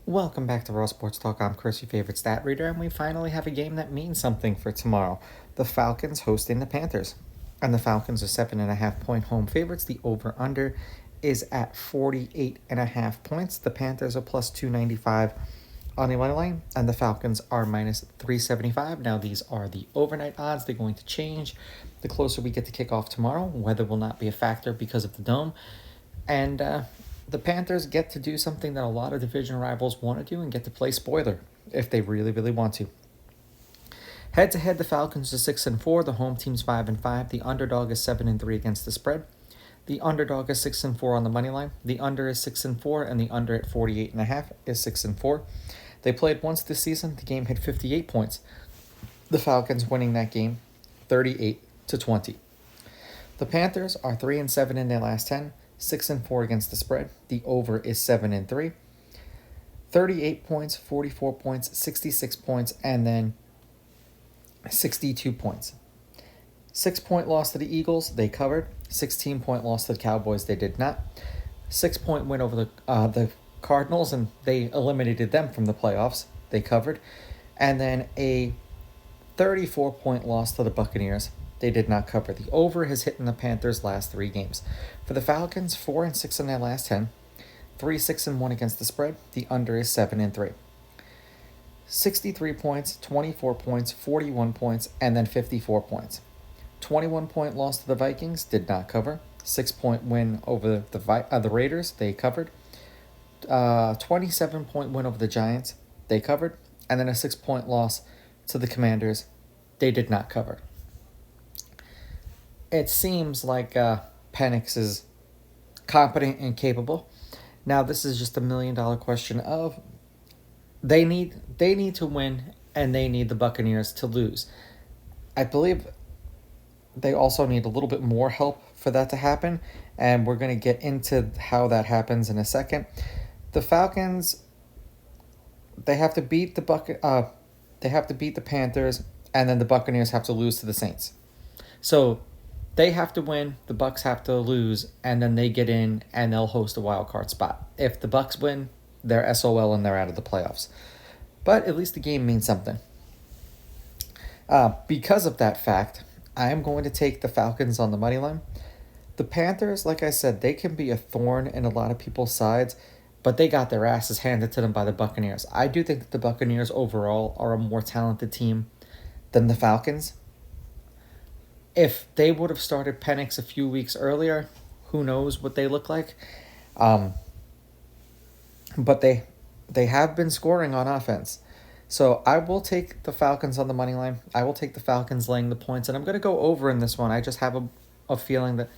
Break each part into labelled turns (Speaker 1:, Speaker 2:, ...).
Speaker 1: Welcome back to Raw Sports Talk. I'm Chris, your favorite stat reader, and we finally have a game that means something for tomorrow. The Falcons hosting the Panthers. And the Falcons are 7.5-point home favorites. The over-under is at 48.5 points. The Panthers are plus 295 on the money line, and the Falcons are minus 375. Now, these are the overnight odds. They're going to change the closer we get to kickoff tomorrow. Weather will not be a factor because of the dome. And the Panthers get to do something that a lot of division rivals want to do and get to play spoiler if they really, really want to. Head to head, the Falcons are 6-4. The home team's 5-5. The underdog is 7-3 against the spread. The underdog is 6-4 on the money line. The under is 6-4, and the under at 48.5 is 6-4. They played once this season. The game hit 58 points. The Falcons winning that game 38-20. The Panthers are 3-7 in their last 10. 6-4 against the spread. The over is 7-3. 38 points, 44 points, 66 points, and then 62 points. 6-point loss to the Eagles, they covered. 16-point loss to the Cowboys, they did not. 6-point win over the Cardinals, and they eliminated them from the playoffs. They covered. And then a 34-point loss to the Buccaneers. They did not cover. The over has hit in the Panthers' last 3 games. For the Falcons, 4-6 in their last 10. 3-6-1 against the spread. The under is 7-3. 63 points, 24 points, 41 points, and then 54 points. 21-point loss to the Vikings, did not cover. 6-point win over the Raiders, they covered. 27-point win over the Giants, they covered. And then a 6-point loss to the Commanders, they did not cover. It seems like Penix is competent and capable. Now, this is just $1 million question of they need to win, and they need the Buccaneers to lose. I believe they also need a little bit more help for that to happen, and we're going to get into how that happens in a second. The Falcons, they have to beat the Panthers, and then the Buccaneers have to lose to the Saints. So they have to win, the Bucs have to lose, and then they get in and they'll host a wild card spot. If the Bucs win, they're SOL and they're out of the playoffs. But at least the game means something. Because of that fact, I am going to take the Falcons on the money line. The Panthers, like I said, they can be a thorn in a lot of people's sides, but they got their asses handed to them by the Buccaneers. I do think that the Buccaneers overall are a more talented team than the Falcons. If they would have started Penix a few weeks earlier, who knows what they look like. But they have been scoring on offense. So I will take the Falcons on the money line. I will take the Falcons laying the points, and I'm going to go over in this one. I just have a feeling that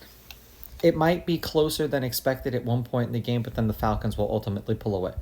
Speaker 1: it might be closer than expected at one point in the game, but then the Falcons will ultimately pull away.